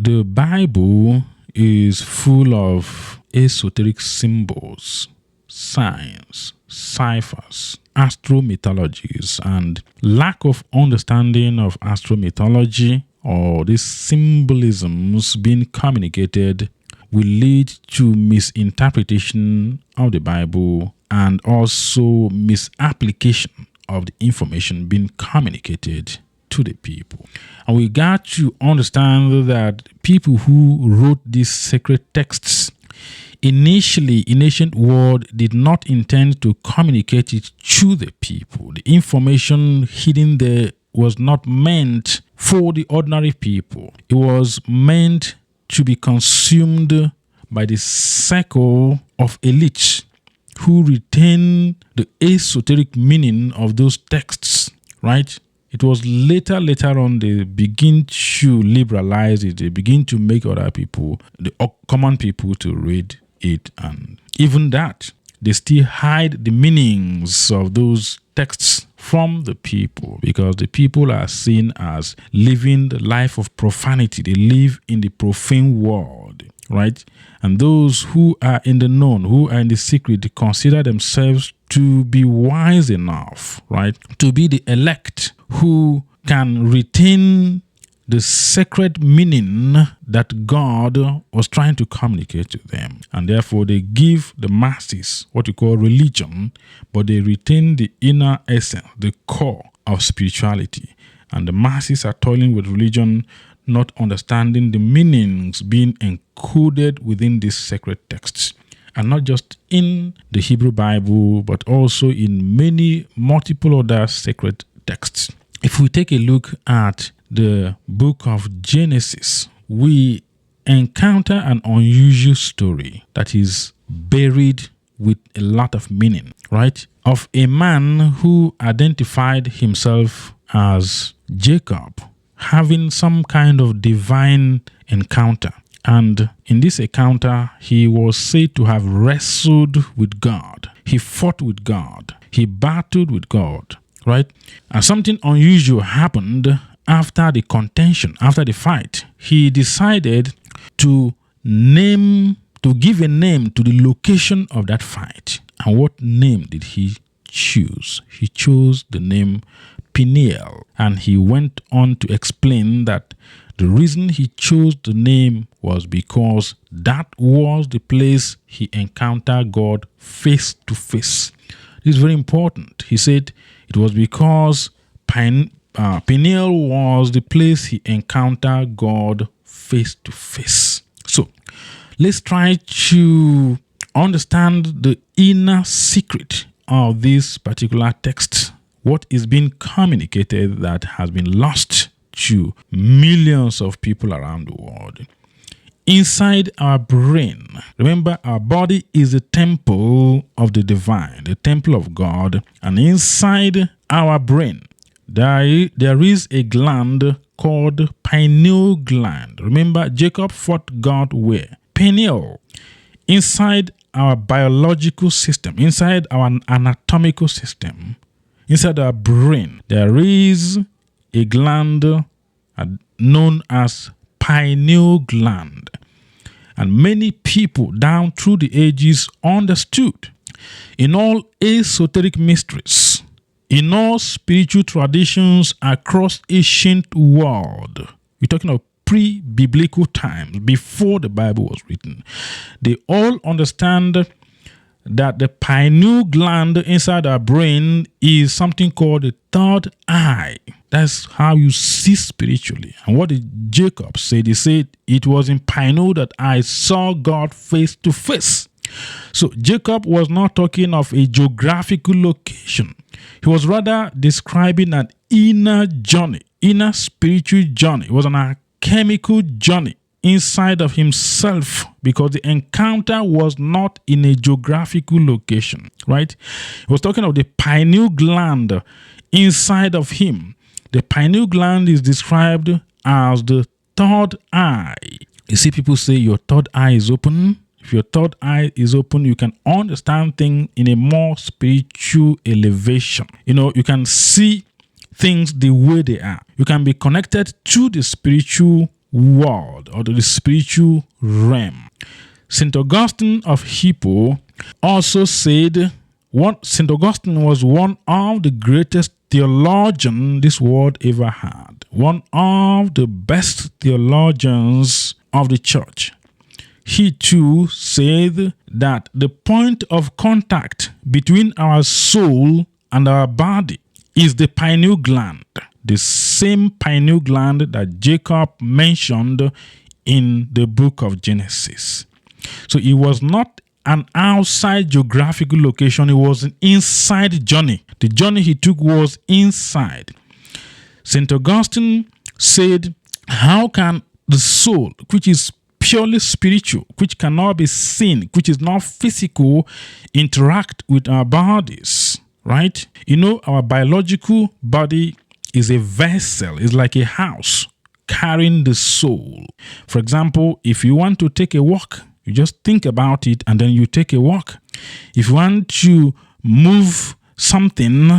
The Bible is full of esoteric symbols, signs, ciphers, astromythologies, and lack of understanding of astromythology or these symbolisms being communicated will lead to misinterpretation of the Bible and also misapplication of the information being communicated to the people. And we got to understand that people who wrote these sacred texts initially in ancient world did not intend to communicate it to the people. The information hidden there was not meant for the ordinary people. It was meant to be consumed by the circle of elites who retain the esoteric meaning of those texts, right? It was later on they begin to liberalize it. They begin to make other people, the common people, to read it. And even that, they still hide the meanings of those texts from the people because the people are seen as living the life of profanity. They live in the profane world, right? And those who are in the known, who are in the secret, they consider themselves to be wise enough, right? To be the elect who can retain the sacred meaning that God was trying to communicate to them. And therefore, they give the masses what you call religion, but they retain the inner essence, the core of spirituality. And the masses are toiling with religion, not understanding the meanings being encoded within these sacred texts. And not just in the Hebrew Bible, but also in many multiple other sacred texts. If we take a look at the book of Genesis, we encounter an unusual story that is buried with a lot of meaning, right? Of a man who identified himself as Jacob, having some kind of divine encounter. And in this encounter, he was said to have wrestled with God. He fought with God. He battled with God, right? And something unusual happened after the contention, after the fight. He decided to give a name to the location of that fight. And what name did he choose? He chose the name Peniel. And he went on to explain that the reason he chose the name was because that was the place he encountered God face to face. This is very important. He said it was because Peniel was the place he encountered God face to face. So let's try to understand the inner secret of this particular text. What is being communicated that has been lost to millions of people around the world. Inside our brain, remember, our body is a temple of the divine, the temple of God, and inside our brain, there is a gland called pineal gland. Remember, Jacob fought God where? Peniel. Inside our biological system, inside our anatomical system, inside our brain, there is a gland known as pineal gland. And many people down through the ages understood in all esoteric mysteries, in all spiritual traditions across ancient world. We're talking of pre-biblical times, before the Bible was written. They all understand that the pineal gland inside our brain is something called the third eye. That's how you see spiritually. And what did Jacob say? He said, it was in pineal that I saw God face to face. So Jacob was not talking of a geographical location. He was rather describing an inner journey, inner spiritual journey. It was an alchemical journey inside of himself, because the encounter was not in a geographical location, right? He was talking of the pineal gland inside of him. The pineal gland is described as the third eye. You see, people say your third eye is open. If your third eye is open, you can understand things in a more spiritual elevation. You can see things the way they are. You can be connected to the spiritual world or to the spiritual realm. St. Augustine of Hippo also said St. Augustine was one of the greatest theologians this world ever had, one of the best theologians of the church. He too said that the point of contact between our soul and our body is the pineal gland, the same pineal gland that Jacob mentioned in the book of Genesis. So it was not an outside geographical location, it was an inside journey. The journey he took was inside. St. Augustine said, how can the soul, which is purely spiritual, which cannot be seen, which is not physical, interact with our bodies, right? You know, our biological body is a vessel, it's like a house carrying the soul. For example, if you want to take a walk, you just think about it and then you take a walk. If you want to move something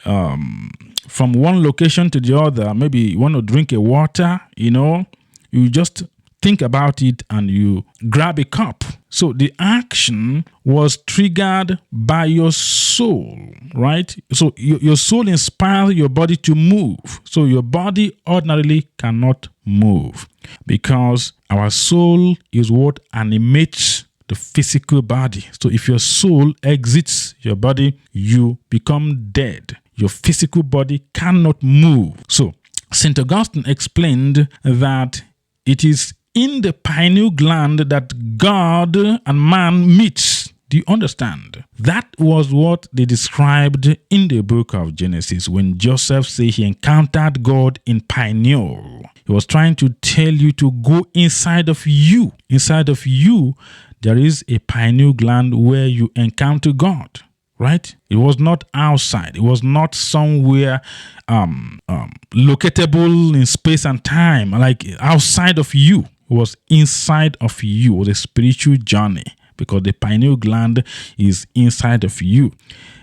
from one location to the other, maybe you want to drink a water, you just think about it and you grab a cup. So the action was triggered by your soul, right? So your soul inspires your body to move. So your body ordinarily cannot move because our soul is what animates the physical body. So if your soul exits your body, you become dead. Your physical body cannot move. So St. Augustine explained that it is in the pineal gland that God and man meets. Do you understand? That was what they described in the book of Genesis when Joseph said he encountered God in pineal. He was trying to tell you to go inside of you. Inside of you, there is a pineal gland where you encounter God, right? It was not outside. It was not somewhere locatable in space and time, like outside of you. It was inside of you. It was a spiritual journey because the pineal gland is inside of you.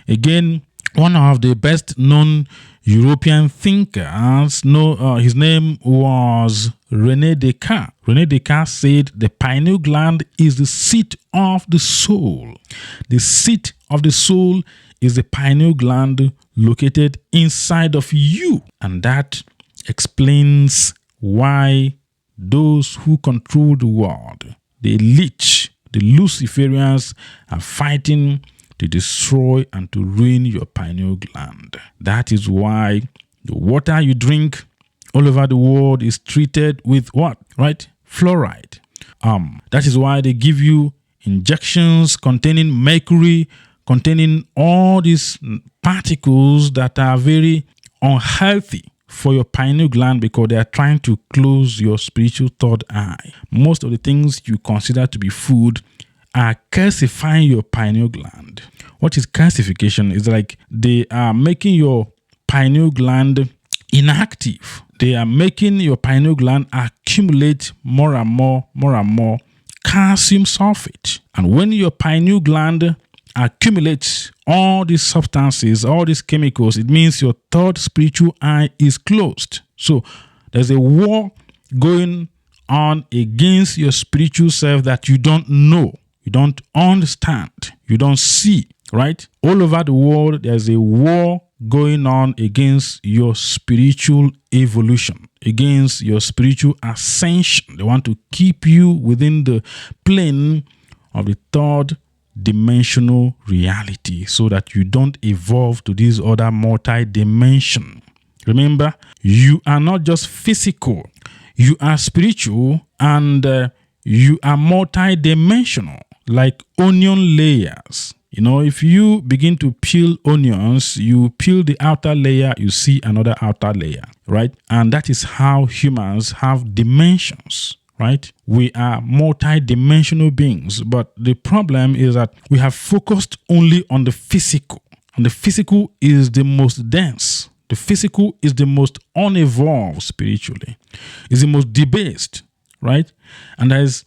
Again, one of the best known European thinkers, his name was René Descartes. René Descartes said the pineal gland is the seat of the soul. The seat of the soul is the pineal gland located inside of you. And that explains why those who control the world, the elite, the Luciferians, are fighting to destroy and to ruin your pineal gland. That is why the water you drink all over the world is treated with what? Right? Fluoride. That is why they give you injections containing mercury, containing all these particles that are very unhealthy for your pineal gland because they are trying to close your spiritual third eye. Most of the things you consider to be food are calcifying your pineal gland. What is calcification? It's like they are making your pineal gland inactive. They are making your pineal gland accumulate more and more calcium sulfate. And when your pineal gland accumulates all these substances, all these chemicals, it means your third spiritual eye is closed. So there's a war going on against your spiritual self that you don't know, you don't understand, you don't see, right? All over the world, there's a war going on against your spiritual evolution, against your spiritual ascension. They want to keep you within the plane of the third dimensional reality so that you don't evolve to this other multi-dimension. Remember, you are not just physical, you are spiritual, and you are multi-dimensional, like onion layers. If you begin to peel onions, you peel the outer layer, you see another outer layer, right? And that is how humans have dimensions, right? We are multi-dimensional beings, but the problem is that we have focused only on the physical, and the physical is the most dense. The physical is the most unevolved spiritually. It's the most debased, right? And there's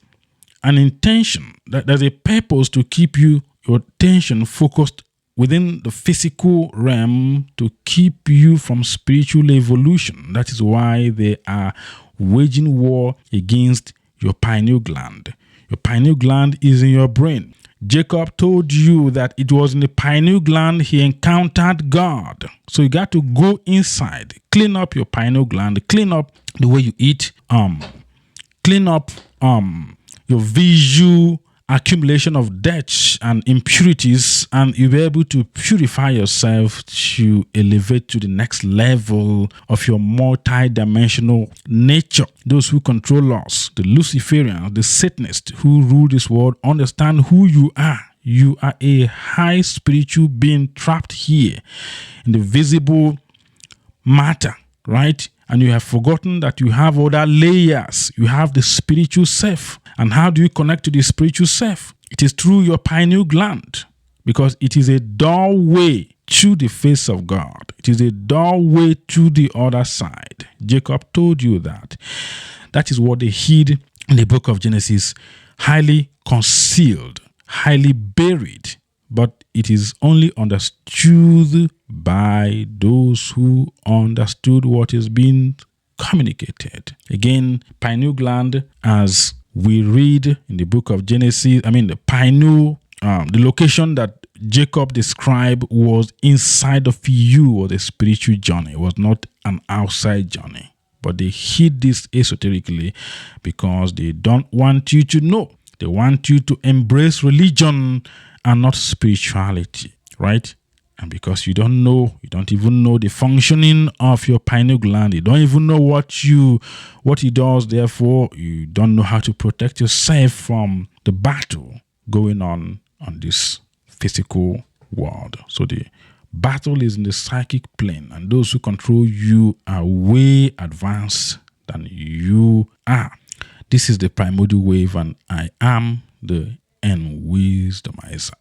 an intention, there's a purpose to keep your attention focused within the physical realm to keep you from spiritual evolution. That is why they are waging war against your pineal gland. Your pineal gland is in your brain. Jacob told you that it was in the pineal gland he encountered God. So you got to go inside, clean up your pineal gland, clean up the way you eat, clean up your visual accumulation of debts and impurities, and you'll be able to purify yourself to elevate to the next level of your multi-dimensional nature. Those who control us, the Luciferians, the Satanists who rule this world, understand who you are. You are a high spiritual being trapped here in the visible matter, right? And you have forgotten that you have other layers. You have the spiritual self. And how do you connect to the spiritual self? It is through your pineal gland, because it is a doorway to the face of God. It is a doorway to the other side. Jacob told you that. That is what they hid in the book of Genesis, highly concealed, highly buried. But it is only understood by those who understood what is being communicated. Again, pineal gland, as we read in the book of Genesis, the pineal, the location that Jacob described was inside of you, or the spiritual journey. It was not an outside journey. But they hid this esoterically because they don't want you to know. They want you to embrace religion and not spirituality, right? And because you don't know, you don't even know the functioning of your pineal gland. You don't even know what it does. Therefore, you don't know how to protect yourself from the battle going on this physical world. So the battle is in the psychic plane, and those who control you are way advanced than you are. This is the primordial wave, and I am the Wisdomizer.